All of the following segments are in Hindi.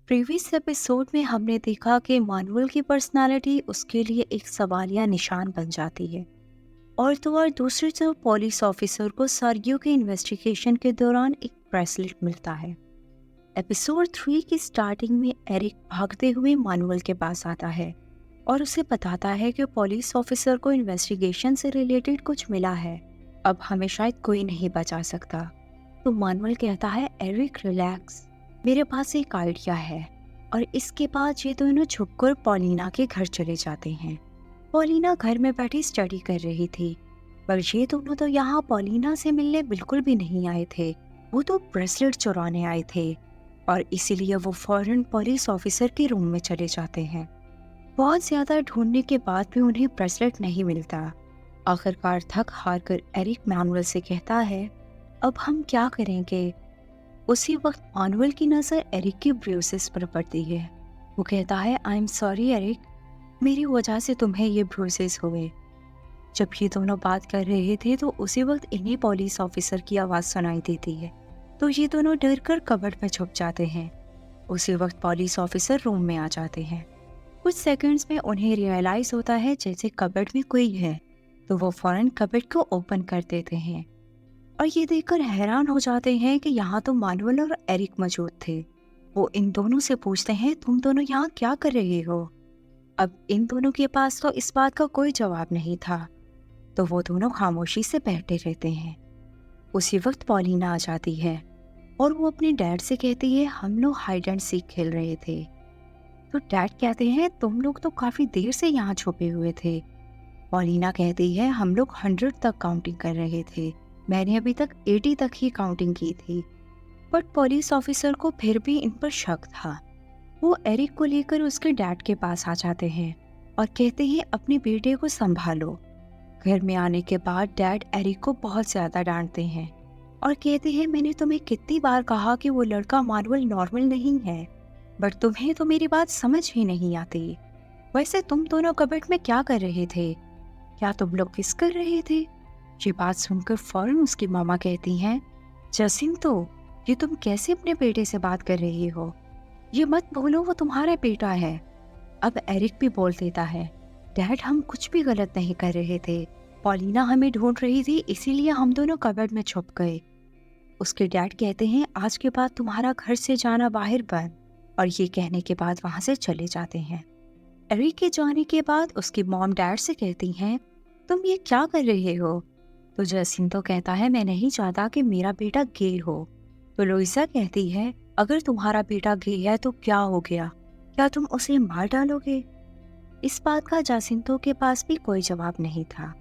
प्रीवियस एपिसोड में हमने देखा कि मानुअल की पर्सनालिटी उसके लिए एक सवालिया निशान बन जाती है और दूसरी तरफ पुलिस ऑफिसर को सर्गियो के इन्वेस्टिगेशन के दौरान एक ब्रेसलेट मिलता है। एपिसोड 3 की स्टार्टिंग में एरिक भागते हुए मानुअल के पास आता है और उसे बताता है कि पुलिस ऑफिसर को इन्वेस्टिगेशन से रिलेटेड कुछ मिला है। अब हमें शायद कोई नहीं बचा सकता। तो मानुअल कहता है, एरिक रिलैक्स, मेरे पास एक आइडिया है। और इसके बाद ये दोनों छुपकर पॉलिना के घर चले जाते हैं। पॉलिना घर में बैठी स्टडी कर रही थी, पर ये दोनों तो यहाँ पॉलिना से मिलने बिल्कुल भी नहीं आए थे। वो तो ब्रेसलेट चुराने आए थे और इसीलिए वो फौरन पुलिस ऑफिसर के रूम में चले जाते हैं। बहुत ज्यादा ढूंढने के बाद भी उन्हें ब्रेसलेट नहीं मिलता। आखिरकार थक हार कर एरिक मैनुअल से कहता है, अब हम क्या करेंगे। उसी वक्त मानुअल की नजर एरिक की ब्रूसेस पर पड़ती है। वो कहता है, आई एम सॉरी एरिक, मेरी वजह से तुम्हें ये ब्रूसेस हुए। जब ये दोनों बात कर रहे थे तो उसी वक्त इन्हीं पुलिस ऑफिसर की आवाज सुनाई देती है। तो ये दोनों डर कर कबर्ड में छुप जाते हैं। उसी वक्त पुलिस ऑफिसर रूम में आ जाते हैं। कुछ सेकंड्स में उन्हें रियलाइज होता है जैसे कबर्ड में कोई है, तो वो फौरन कबर्ड को ओपन कर देते हैं और ये देखकर हैरान हो जाते हैं कि यहाँ तो मानुअल और एरिक मौजूद थे। वो इन दोनों से पूछते हैं, तुम दोनों यहाँ क्या कर रहे हो। अब इन दोनों के पास तो इस बात का कोई जवाब नहीं था, तो वो दोनों खामोशी से बैठे रहते हैं। उसी वक्त पॉलिना आ जाती है और वो अपने डैड से कहती है, हम लोग हाइड एंड सीक खेल रहे थे। तो डैड कहते हैं, तुम लोग तो काफी देर से यहाँ छुपे हुए थे। पॉलिना कहती है, हम लोग 100 तक काउंटिंग कर रहे थे, मैंने अभी तक 80 तक ही काउंटिंग की थी। बट पुलिस ऑफिसर को फिर भी इन पर शक था। वो एरिक को लेकर उसके डैड के पास आ जाते हैं और कहते हैं, अपने बेटे को संभालो। घर में आने के बाद डैड एरिक को बहुत ज्यादा डांटते हैं और कहते हैं, मैंने तुम्हें कितनी बार कहा कि वो लड़का मानुअल नॉर्मल नहीं है, बट तुम्हें तो मेरी बात समझ ही नहीं आती। वैसे तुम दोनों कबर्ड में क्या कर रहे थे? क्या तुम लोग किस कर रहे थे? ये बात सुनकर फौरन उसकी मामा कहती हैं, जसिंतो, ये तुम कैसे अपने बेटे से बात कर रही हो? ये मत भूलो वो तुम्हारा बेटा है। अब एरिक भी बोल देता है, डैड हम कुछ भी गलत नहीं कर रहे थे, पॉलिना हमें ढूंढ रही थी इसीलिए हम दोनों कबर्ड में छुप गए। उसके डैड कहते हैं, आज के बाद तुम्हारा घर से जाना बाहर बंद। और ये कहने के बाद वहां से चले जाते हैं। एरिक के जाने के बाद उसकी मॉम डैड से कहती हैं, तुम ये क्या कर रहे हो? तो जसिंतो कहता है, मैं नहीं चाहता कि मेरा बेटा गे हो। तो लुइसा कहती है, अगर तुम्हारा बेटा गे है तो क्या हो गया? क्या तुम उसे मार डालोगे? इस बात का जसिंतो के पास भी कोई जवाब नहीं था।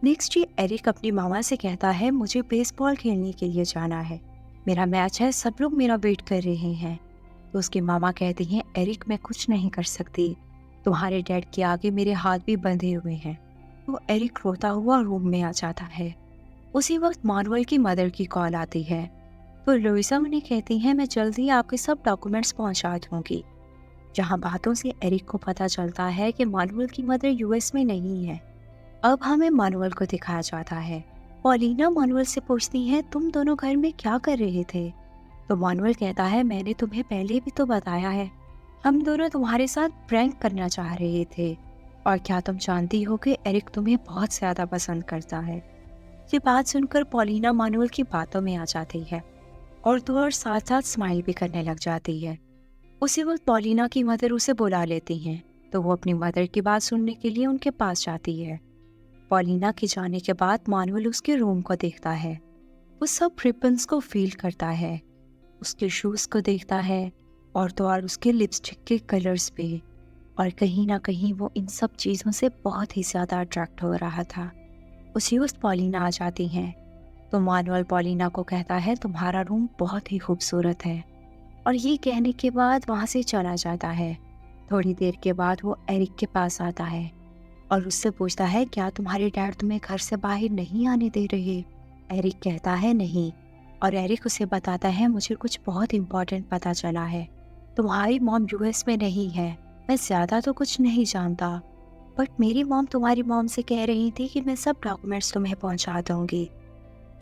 नेक्स्ट डे एरिक अपनी मामा से कहता है, मुझे बेसबॉल खेलने के लिए जाना है, मेरा मैच है, सब लोग मेरा वेट कर रहे हैं। तो उसकी मामा कहती हैं, एरिक मैं कुछ नहीं कर सकती, तुम्हारे डैड के आगे मेरे हाथ भी बंधे हुए हैं। वो एरिक रोता हुआ रूम में आ जाता है। उसी वक्त मानुअल की मदर की कॉल आती है। तो लुइसा उन्हें कहती है, मैं जल्दी आपके सब डॉक्यूमेंट्स पहुंचा दूंगी। जहां बातों से एरिक को पता चलता है कि मानुअल की मदर यूएस में नहीं है। अब हमें मानुअल को दिखाया जाता है। पॉलिना मानुअल से पूछती है, तुम दोनों घर में क्या कर रहे थे? तो मानुअल कहता है, मैंने तुम्हें पहले भी तो बताया है, हम दोनों तुम्हारे साथ प्रैंक करना चाह रहे थे। और क्या तुम जानती हो कि एरिक तुम्हें बहुत ज्यादा पसंद करता है। ये बात सुनकर पॉलिना मानुअल की बातों में आ जाती है और तो और साथ साथ स्माइल भी करने लग जाती है। उसी वक्त पॉलिना की मदर उसे बुला लेती हैं, तो वो अपनी मदर की बात सुनने के लिए उनके पास जाती है। पॉलिना के जाने के बाद मानुअल उसके रूम को देखता है। वो सब रिबन्स को फील करता है, उसके शूज को देखता है और तो और उसके लिपस्टिक के कलर्स पे। और कहीं ना कहीं वो इन सब चीज़ों से बहुत ही ज़्यादा अट्रैक्ट हो रहा था। उसी वक्त पॉलिना आ जाती हैं, तो मानुअल पॉलिना को कहता है, तुम्हारा रूम बहुत ही खूबसूरत है। और ये कहने के बाद वहाँ से चला जाता है। थोड़ी देर के बाद वो एरिक के पास आता है और उससे पूछता है, क्या तुम्हारे डैड तुम्हें घर से बाहर नहीं आने दे रहे? एरिक कहता है, नहीं। और एरिक उसे बताता है, मुझे कुछ बहुत इम्पोर्टेंट पता चला है, तुम्हारी मॉम यूएस में नहीं है। मैं ज़्यादा तो कुछ नहीं जानता, बट मेरी मॉम तुम्हारी मॉम से कह रही थी कि मैं सब डॉक्यूमेंट्स तुम्हें पहुंचा दूंगी।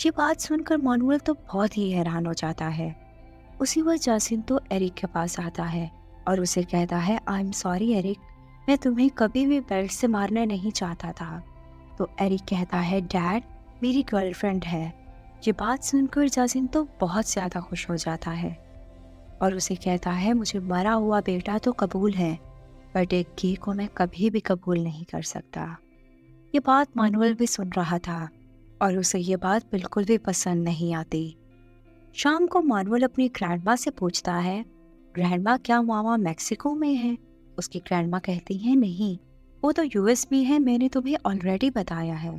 ये बात सुनकर मानुअल तो बहुत ही हैरान हो जाता है। उसी वक्त जासिंतो एरिक के पास आता है और उसे कहता है, आई एम सॉरी एरिक, मैं तुम्हें कभी भी बेल्ट से मारना नहीं चाहता था। तो एरिक कहता है, डैड मेरी गर्लफ्रेंड है। ये बात सुनकर जासिंतो बहुत ज़्यादा खुश हो जाता है और उसे कहता है, मुझे मरा हुआ बेटा तो कबूल है, बट एक गे को मैं कभी भी कबूल नहीं कर सकता। ये बात मानुअल भी सुन रहा था और उसे ये बात बिल्कुल भी पसंद नहीं आती। शाम को मानुअल अपनी ग्रैंडमा से पूछता है, ग्रैंडमा क्या मामा मैक्सिको में है? उसकी ग्रैंडमा कहती है, नहीं वो तो यूएस में है, मैंने तुम्हें ऑलरेडी बताया है।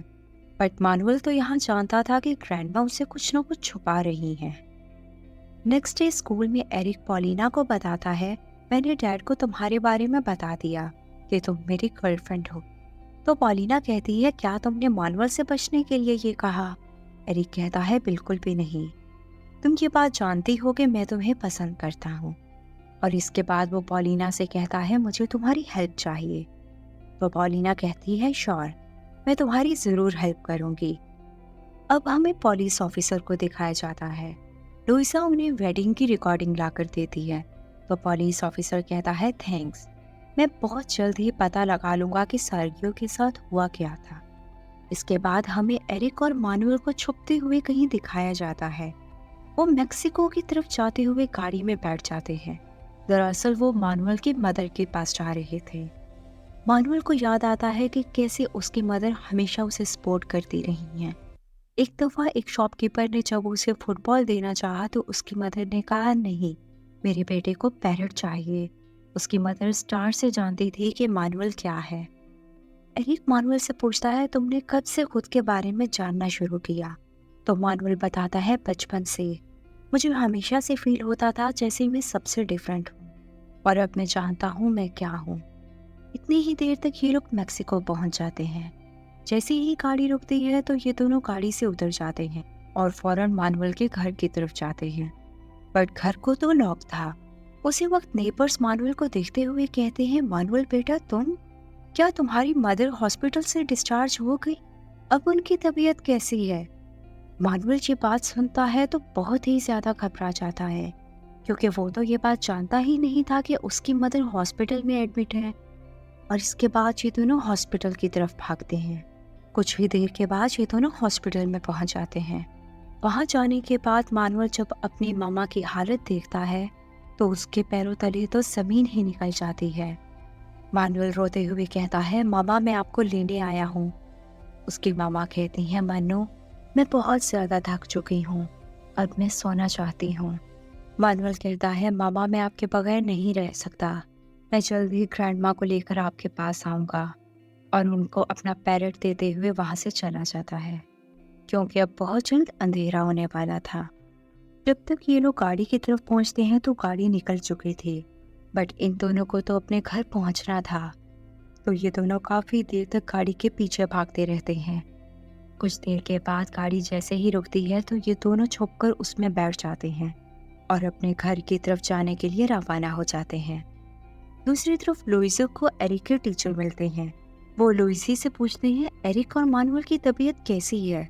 बट मानुअल तो यहाँ जानता था कि ग्रैंडमा उसे कुछ न कुछ छुपा रही है। नेक्स्ट डे स्कूल में एरिक पॉलिना को बताता है, मैंने डैड को तुम्हारे बारे में बता दिया कि तुम मेरी गर्लफ्रेंड हो। तो पॉलिना कहती है, क्या तुमने मानुअल से बचने के लिए ये कहा? एरिक कहता है, बिल्कुल भी नहीं, तुम ये बात जानती हो कि मैं तुम्हें पसंद करता हूँ। और इसके बाद वो पॉलिना से कहता है, मुझे तुम्हारी हेल्प चाहिए। तो पॉलिना कहती है, श्योर, मैं तुम्हारी ज़रूर हेल्प करूँगी। अब हमें पुलिस ऑफिसर को दिखाया जाता है। लुइसा उन्हें वेडिंग की रिकॉर्डिंग लाकर देती है। तो पुलिस ऑफिसर कहता है, थैंक्स, मैं बहुत जल्द ही पता लगा लूँगा कि सर्गियो के साथ हुआ क्या था। इसके बाद हमें एरिक और मानुअल को छुपते हुए कहीं दिखाया जाता है। वो मेक्सिको की तरफ जाते हुए गाड़ी में बैठ जाते हैं। दरअसल वो मानुअल की मदर के पास जा रहे थे। मानुअल को याद आता है कि कैसे उसकी मदर हमेशा उसे सपोर्ट करती रही हैं। एक दफ़ा एक शॉपकीपर ने जब उसे फुटबॉल देना चाहा तो उसकी मदर ने कहा, नहीं, मेरे बेटे को पैरेट चाहिए। उसकी मदर स्टार से जानती थी कि मानुअल क्या है। एरिक मानुअल से पूछता है, तुमने कब से खुद के बारे में जानना शुरू किया? तो मानुअल बताता है, बचपन से मुझे हमेशा से फील होता था जैसे मैं सबसे डिफरेंट हूँ, और अब मैं जानता हूँ मैं क्या हूँ। इतनी ही देर तक ये लोग मेक्सिको पहुँच जाते हैं। जैसे ही गाड़ी रुकती है तो ये दोनों गाड़ी से उतर जाते हैं और फौरन मानुअल के घर की तरफ जाते हैं। बट घर को तो लॉक था। उसी वक्त नेबर्स मानुअल को देखते हुए कहते हैं, मानुअल बेटा तुम, क्या तुम्हारी मदर हॉस्पिटल से डिस्चार्ज हो गई? अब उनकी तबीयत कैसी है? मानुअल ये बात सुनता है तो बहुत ही ज़्यादा घबरा जाता है, क्योंकि वो तो ये बात जानता ही नहीं था कि उसकी मदर हॉस्पिटल में एडमिट है। और इसके बाद ये दोनों हॉस्पिटल की तरफ भागते हैं। कुछ ही देर के बाद ये दोनों हॉस्पिटल में पहुंच जाते हैं। वहां जाने के बाद मानुअल जब अपनी मामा की हालत देखता है तो उसके पैरों तले तो ज़मीन ही निकल जाती है। मानुअल रोते हुए कहता है, मामा मैं आपको लेने आया हूँ। उसकी मामा कहती हैं, मन्नू मैं बहुत ज़्यादा थक चुकी हूँ, अब मैं सोना चाहती हूँ। मानुअल कहता है, मामा मैं आपके बगैर नहीं रह सकता, मैं जल्द ही ग्रैंडमा को लेकर आपके पास आऊँगा। और उनको अपना पैरेट देते हुए वहाँ से चला जाता है, क्योंकि अब बहुत जल्द अंधेरा होने वाला था। जब तक ये लोग गाड़ी की तरफ पहुँचते हैं तो गाड़ी निकल चुकी थी, बट इन दोनों को तो अपने घर पहुँचना था। तो ये दोनों काफ़ी देर तक गाड़ी के पीछे भागते रहते हैं। कुछ देर के बाद गाड़ी जैसे ही रुकती है तो ये दोनों छुपकर उसमें बैठ जाते हैं और अपने घर की तरफ जाने के लिए रवाना हो जाते हैं। दूसरी तरफ लुइसो को एरिक के टीचर मिलते हैं। वो लुइसी से पूछते हैं, एरिक और मानुअल की तबीयत कैसी है?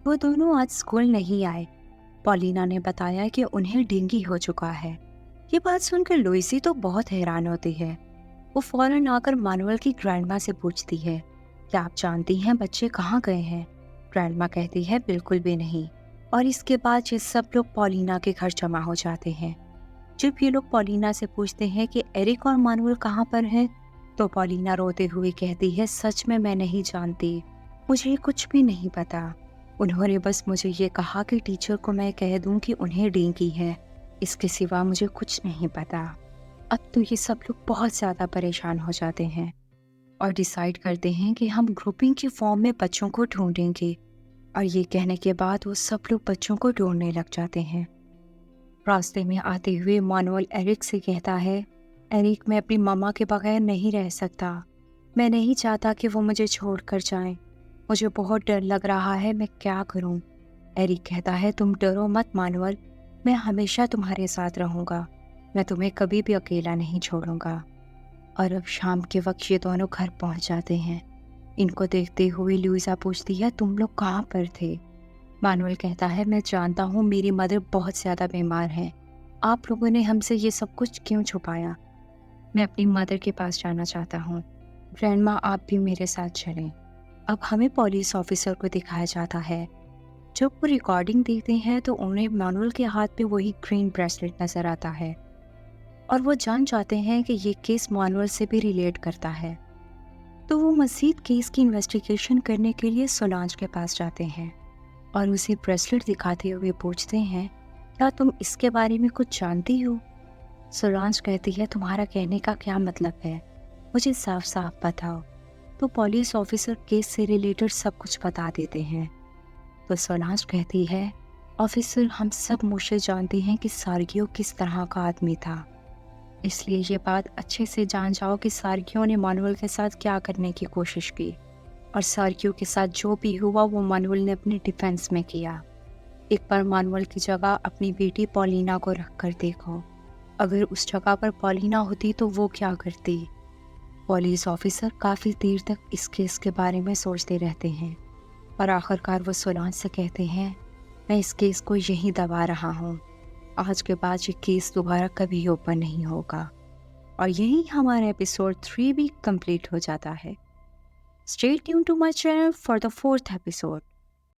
वो दोनों आज स्कूल नहीं आए। पॉलिना ने बताया कि उन्हें डेंगू हो चुका है। ये बात सुनकर लुइसी तो बहुत हैरान होती है। वो फौरन आकर मानुअल की ग्रैंडमा से पूछती है, क्या आप जानती हैं बच्चे कहाँ गए हैं? ग्रैंडमा कहती है, बिल्कुल भी नहीं। और इसके बाद ये सब लोग पॉलिना के घर जमा हो जाते हैं। जब ये लोग पॉलिना से पूछते हैं कि एरिक और मानुअल कहाँ पर हैं, तो पॉलिना रोते हुए कहती है, सच में मैं नहीं जानती, मुझे कुछ भी नहीं पता। उन्होंने बस मुझे ये कहा कि टीचर को मैं कह दूं कि उन्हें डेंगू है, इसके सिवा मुझे कुछ नहीं पता। अब तो ये सब लोग बहुत ज़्यादा परेशान हो जाते हैं और डिसाइड करते हैं कि हम ग्रुपिंग की फॉर्म में बच्चों को ढूंढेंगे। और ये कहने के बाद वो सब लोग बच्चों को ढूंढने लग जाते हैं। रास्ते में आते हुए मानुअल एरिक से कहता है, एरिक मैं अपनी मम्मा के बगैर नहीं रह सकता, मैं नहीं चाहता कि वो मुझे छोड़ कर जाएं। मुझे बहुत डर लग रहा है, मैं क्या करूं? एरिक कहता है, तुम डरो मत मानुअल, मैं हमेशा तुम्हारे साथ रहूंगा, मैं तुम्हें कभी भी अकेला नहीं छोड़ूंगा। और अब शाम के वक्त ये दोनों घर पहुंच जाते हैं। इनको देखते हुए लुइसा पूछती है, तुम लोग कहाँ पर थे? मानुअल कहता है, मैं जानता हूँ मेरी मदर बहुत ज़्यादा बीमार है, आप लोगों ने हमसे ये सब कुछ क्यों छुपाया? मैं अपनी मदर के पास जाना चाहता हूँ। ग्रैंडमा, आप भी मेरे साथ चलें। अब हमें पुलिस ऑफिसर को दिखाया जाता है। जब वो रिकॉर्डिंग देखते हैं तो उन्हें मैनुअल के हाथ में वही ग्रीन ब्रेसलेट नजर आता है और वो जान जाते हैं कि ये केस मैनुअल से भी रिलेट करता है। तो वो मज़ीद केस की इन्वेस्टिगेशन करने के लिए सोलांज के पास जाते हैं और उसे ब्रेसलेट दिखाते हुए पूछते हैं, क्या तुम इसके बारे में कुछ जानती हो? सोलांज कहती है, तुम्हारा कहने का क्या मतलब है? मुझे साफ साफ बताओ। तो पुलिस ऑफिसर केस से रिलेटेड सब कुछ बता देते हैं। तो सोलांज कहती है, ऑफिसर, हम सब मुझसे जानते हैं कि सार्गियो किस तरह का आदमी था, इसलिए ये बात अच्छे से जान जाओ कि सार्गियो ने मैनुअल के साथ क्या करने की कोशिश की, और सार्गियो के साथ जो भी हुआ वो मैनुअल ने अपने डिफेंस में किया। एक बार मैनुअल की जगह अपनी बेटी पॉलिना को रख कर देखो, अगर उस जगह पर पॉलिना होती तो वो क्या करती? पुलिस ऑफिसर काफ़ी देर तक इस केस के बारे में सोचते रहते हैं और आखिरकार वो सोलांज से कहते हैं, मैं इस केस को यहीं दबा रहा हूँ। आज के बाद ये केस दोबारा कभी ओपन नहीं होगा। और यही हमारा एपिसोड 3 भी कंप्लीट हो जाता है। Stay tune to my channel for the 4th episode.